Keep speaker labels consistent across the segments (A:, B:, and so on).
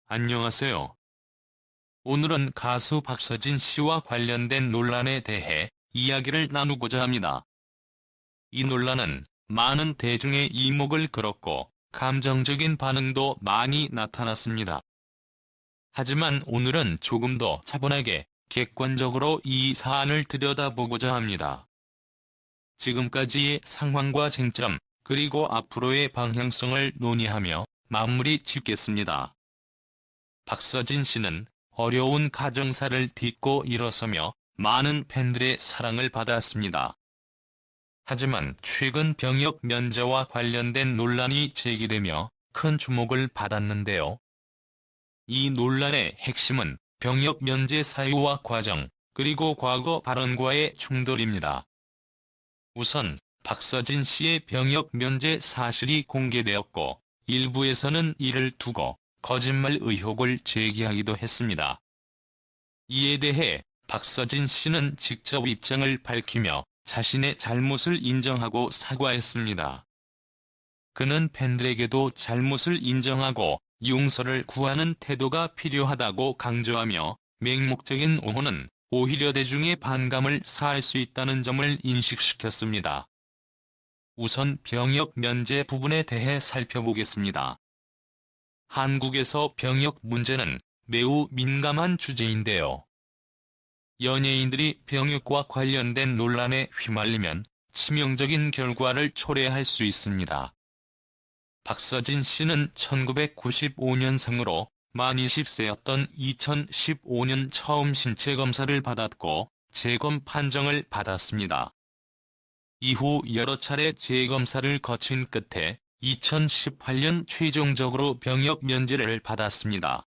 A: 안녕하세요. 오늘은 가수 박서진 씨와 관련된 논란에 대해 이야기를 나누고자 합니다. 이 논란은 많은 대중의 이목을 끌었고 감정적인 반응도 많이 나타났습니다. 하지만 오늘은 조금 더 차분하게 객관적으로 이 사안을 들여다보고자 합니다. 지금까지의 상황과 쟁점, 그리고 앞으로의 방향성을 논의하며 마무리 짓겠습니다. 박서진 씨는 어려운 가정사를 딛고 일어서며 많은 팬들의 사랑을 받았습니다. 하지만 최근 병역 면제와 관련된 논란이 제기되며 큰 주목을 받았는데요. 이 논란의 핵심은 병역 면제 사유와 과정, 그리고 과거 발언과의 충돌입니다. 우선 박서진 씨의 병역 면제 사실이 공개되었고, 일부에서는 이를 두고 거짓말 의혹을 제기하기도 했습니다. 이에 대해 박서진 씨는 직접 입장을 밝히며 자신의 잘못을 인정하고 사과했습니다. 그는 팬들에게도 잘못을 인정하고 용서를 구하는 태도가 필요하다고 강조하며, 맹목적인 옹호는 오히려 대중의 반감을 사할 수 있다는 점을 인식시켰습니다. 우선 병역 면제 부분에 대해 살펴보겠습니다. 한국에서 병역 문제는 매우 민감한 주제인데요. 연예인들이 병역과 관련된 논란에 휘말리면 치명적인 결과를 초래할 수 있습니다. 박서진 씨는 1995년생으로 만 20세였던 2015년 처음 신체검사를 받았고 재검 판정을 받았습니다. 이후 여러 차례 재검사를 거친 끝에 2018년 최종적으로 병역 면제를 받았습니다.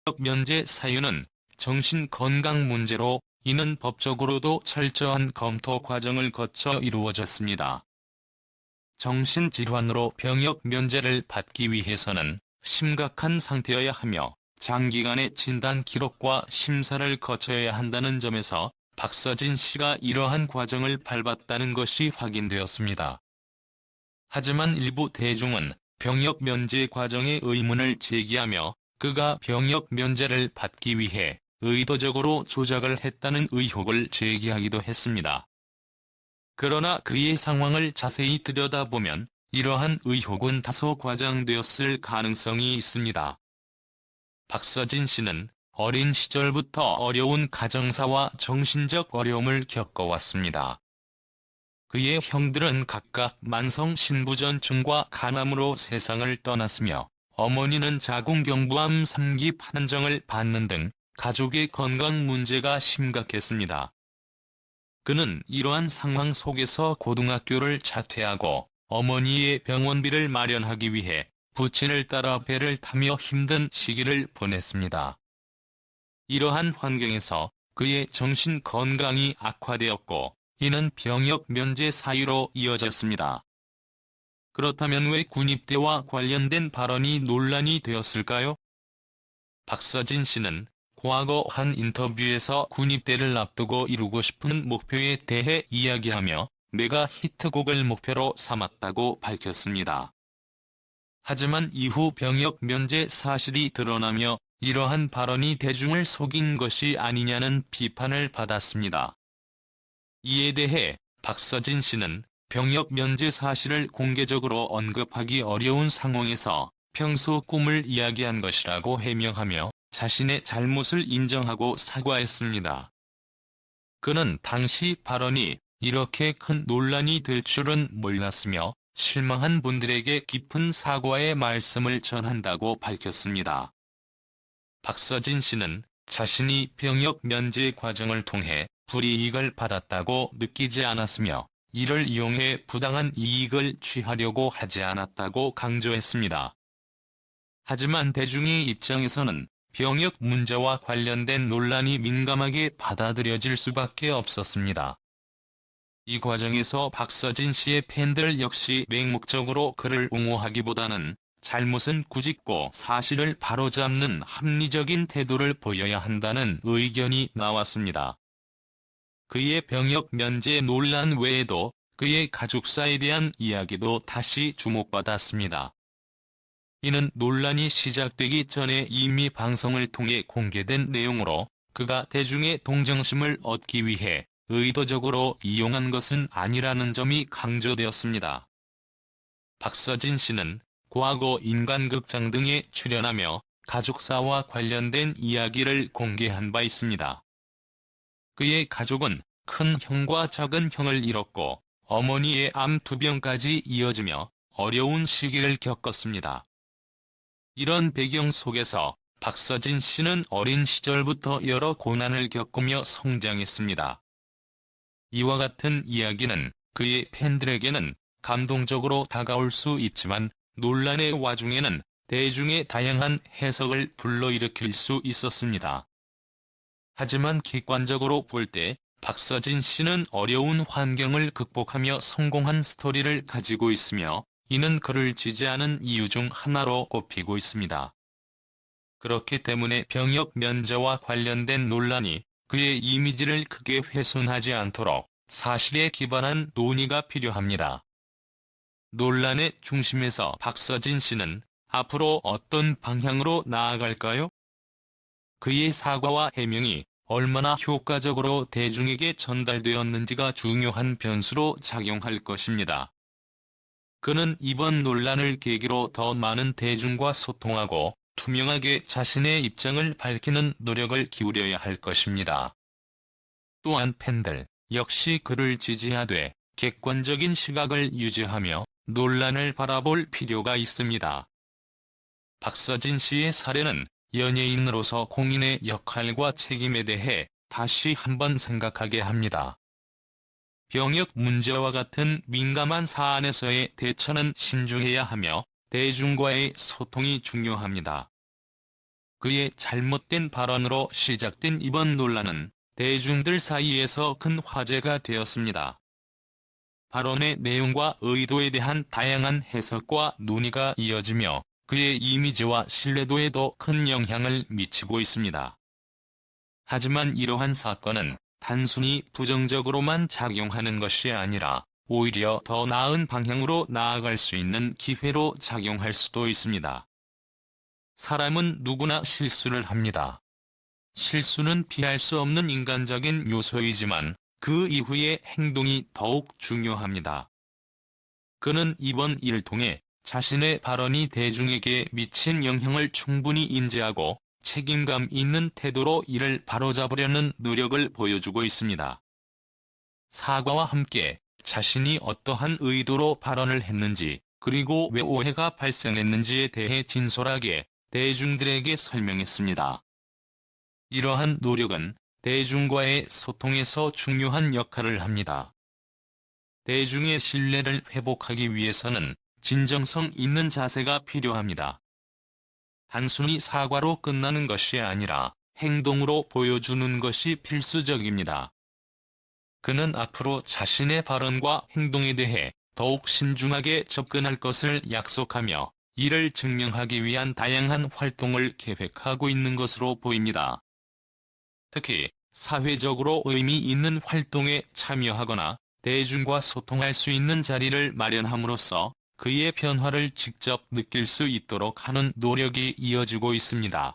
A: 병역 면제 사유는 정신건강 문제로, 이는 법적으로도 철저한 검토 과정을 거쳐 이루어졌습니다. 정신질환으로 병역 면제를 받기 위해서는 심각한 상태여야 하며 장기간의 진단 기록과 심사를 거쳐야 한다는 점에서 박서진 씨가 이러한 과정을 밟았다는 것이 확인되었습니다. 하지만 일부 대중은 병역 면제 과정의 의문을 제기하며 그가 병역 면제를 받기 위해 의도적으로 조작을 했다는 의혹을 제기하기도 했습니다. 그러나 그의 상황을 자세히 들여다보면 이러한 의혹은 다소 과장되었을 가능성이 있습니다. 박서진 씨는 어린 시절부터 어려운 가정사와 정신적 어려움을 겪어왔습니다. 그의 형들은 각각 만성 신부전증과 간암으로 세상을 떠났으며, 어머니는 자궁경부암 3기 판정을 받는 등 가족의 건강 문제가 심각했습니다. 그는 이러한 상황 속에서 고등학교를 자퇴하고 어머니의 병원비를 마련하기 위해 부친을 따라 배를 타며 힘든 시기를 보냈습니다. 이러한 환경에서 그의 정신 건강이 악화되었고, 이는 병역 면제 사유로 이어졌습니다. 그렇다면 왜 군입대와 관련된 발언이 논란이 되었을까요? 박서진 씨는 과거 한 인터뷰에서 군입대를 앞두고 이루고 싶은 목표에 대해 이야기하며 메가 히트곡을 목표로 삼았다고 밝혔습니다. 하지만 이후 병역 면제 사실이 드러나며 이러한 발언이 대중을 속인 것이 아니냐는 비판을 받았습니다. 이에 대해 박서진 씨는 병역 면제 사실을 공개적으로 언급하기 어려운 상황에서 평소 꿈을 이야기한 것이라고 해명하며 자신의 잘못을 인정하고 사과했습니다. 그는 당시 발언이 이렇게 큰 논란이 될 줄은 몰랐으며 실망한 분들에게 깊은 사과의 말씀을 전한다고 밝혔습니다. 박서진 씨는 자신이 병역 면제 과정을 통해 불이익을 받았다고 느끼지 않았으며, 이를 이용해 부당한 이익을 취하려고 하지 않았다고 강조했습니다. 하지만 대중의 입장에서는 병역 문제와 관련된 논란이 민감하게 받아들여질 수밖에 없었습니다. 이 과정에서 박서진 씨의 팬들 역시 맹목적으로 그를 옹호하기보다는 잘못은 꾸짖고 사실을 바로잡는 합리적인 태도를 보여야 한다는 의견이 나왔습니다. 그의 병역 면제 논란 외에도 그의 가족사에 대한 이야기도 다시 주목받았습니다. 이는 논란이 시작되기 전에 이미 방송을 통해 공개된 내용으로 그가 대중의 동정심을 얻기 위해 의도적으로 이용한 것은 아니라는 점이 강조되었습니다. 박서진 씨는 과거 인간극장 등에 출연하며 가족사와 관련된 이야기를 공개한 바 있습니다. 그의 가족은 큰 형과 작은 형을 잃었고 어머니의 암 2병까지 이어지며 어려운 시기를 겪었습니다. 이런 배경 속에서 박서진 씨는 어린 시절부터 여러 고난을 겪으며 성장했습니다. 이와 같은 이야기는 그의 팬들에게는 감동적으로 다가올 수 있지만 논란의 와중에는 대중의 다양한 해석을 불러일으킬 수 있었습니다. 하지만 객관적으로 볼 때 박서진 씨는 어려운 환경을 극복하며 성공한 스토리를 가지고 있으며 이는 그를 지지하는 이유 중 하나로 꼽히고 있습니다. 그렇기 때문에 병역 면제와 관련된 논란이 그의 이미지를 크게 훼손하지 않도록 사실에 기반한 논의가 필요합니다. 논란의 중심에서 박서진 씨는 앞으로 어떤 방향으로 나아갈까요? 그의 사과와 해명이 얼마나 효과적으로 대중에게 전달되었는지가 중요한 변수로 작용할 것입니다. 그는 이번 논란을 계기로 더 많은 대중과 소통하고 투명하게 자신의 입장을 밝히는 노력을 기울여야 할 것입니다. 또한 팬들 역시 그를 지지하되 객관적인 시각을 유지하며 논란을 바라볼 필요가 있습니다. 박서진 씨의 사례는 연예인으로서 공인의 역할과 책임에 대해 다시 한번 생각하게 합니다. 병역 문제와 같은 민감한 사안에서의 대처는 신중해야 하며 대중과의 소통이 중요합니다. 그의 잘못된 발언으로 시작된 이번 논란은 대중들 사이에서 큰 화제가 되었습니다. 발언의 내용과 의도에 대한 다양한 해석과 논의가 이어지며 그의 이미지와 신뢰도에도 큰 영향을 미치고 있습니다. 하지만 이러한 사건은 단순히 부정적으로만 작용하는 것이 아니라 오히려 더 나은 방향으로 나아갈 수 있는 기회로 작용할 수도 있습니다. 사람은 누구나 실수를 합니다. 실수는 피할 수 없는 인간적인 요소이지만 그 이후의 행동이 더욱 중요합니다. 그는 이번 일을 통해 자신의 발언이 대중에게 미친 영향을 충분히 인지하고 책임감 있는 태도로 이를 바로잡으려는 노력을 보여주고 있습니다. 사과와 함께 자신이 어떠한 의도로 발언을 했는지 그리고 왜 오해가 발생했는지에 대해 진솔하게 대중들에게 설명했습니다. 이러한 노력은 대중과의 소통에서 중요한 역할을 합니다. 대중의 신뢰를 회복하기 위해서는 진정성 있는 자세가 필요합니다. 단순히 사과로 끝나는 것이 아니라 행동으로 보여주는 것이 필수적입니다. 그는 앞으로 자신의 발언과 행동에 대해 더욱 신중하게 접근할 것을 약속하며 이를 증명하기 위한 다양한 활동을 계획하고 있는 것으로 보입니다. 특히 사회적으로 의미 있는 활동에 참여하거나 대중과 소통할 수 있는 자리를 마련함으로써 그의 변화를 직접 느낄 수 있도록 하는 노력이 이어지고 있습니다.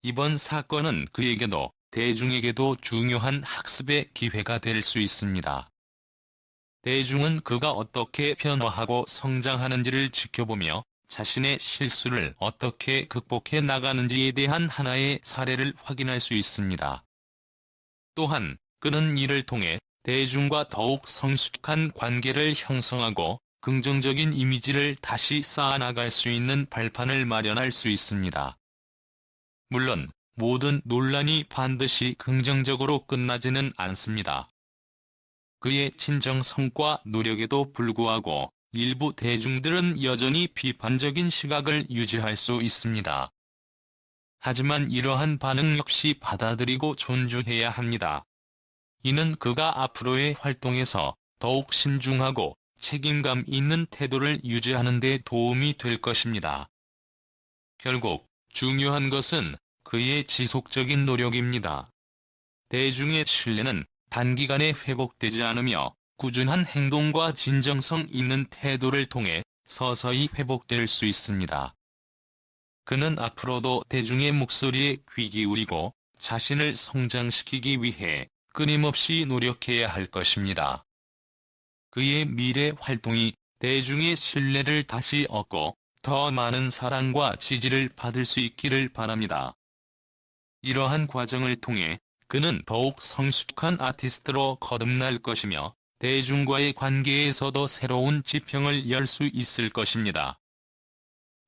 A: 이번 사건은 그에게도 대중에게도 중요한 학습의 기회가 될 수 있습니다. 대중은 그가 어떻게 변화하고 성장하는지를 지켜보며 자신의 실수를 어떻게 극복해 나가는지에 대한 하나의 사례를 확인할 수 있습니다. 또한 그는 이를 통해 대중과 더욱 성숙한 관계를 형성하고 긍정적인 이미지를 다시 쌓아나갈 수 있는 발판을 마련할 수 있습니다. 물론 모든 논란이 반드시 긍정적으로 끝나지는 않습니다. 그의 진정성과 노력에도 불구하고 일부 대중들은 여전히 비판적인 시각을 유지할 수 있습니다. 하지만 이러한 반응 역시 받아들이고 존중해야 합니다. 이는 그가 앞으로의 활동에서 더욱 신중하고 책임감 있는 태도를 유지하는 데 도움이 될 것입니다. 결국 중요한 것은 그의 지속적인 노력입니다. 대중의 신뢰는 단기간에 회복되지 않으며 꾸준한 행동과 진정성 있는 태도를 통해 서서히 회복될 수 있습니다. 그는 앞으로도 대중의 목소리에 귀 기울이고 자신을 성장시키기 위해 끊임없이 노력해야 할 것입니다. 그의 미래 활동이 대중의 신뢰를 다시 얻고 더 많은 사랑과 지지를 받을 수 있기를 바랍니다. 이러한 과정을 통해 그는 더욱 성숙한 아티스트로 거듭날 것이며 대중과의 관계에서도 새로운 지평을 열 수 있을 것입니다.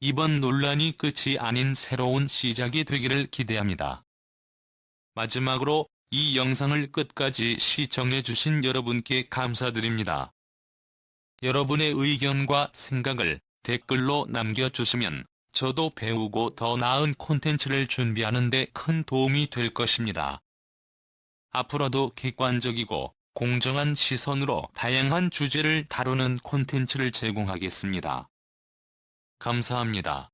A: 이번 논란이 끝이 아닌 새로운 시작이 되기를 기대합니다. 마지막으로 이 영상을 끝까지 시청해주신 여러분께 감사드립니다. 여러분의 의견과 생각을 댓글로 남겨주시면 저도 배우고 더 나은 콘텐츠를 준비하는 데 큰 도움이 될 것입니다. 앞으로도 객관적이고 공정한 시선으로 다양한 주제를 다루는 콘텐츠를 제공하겠습니다. 감사합니다.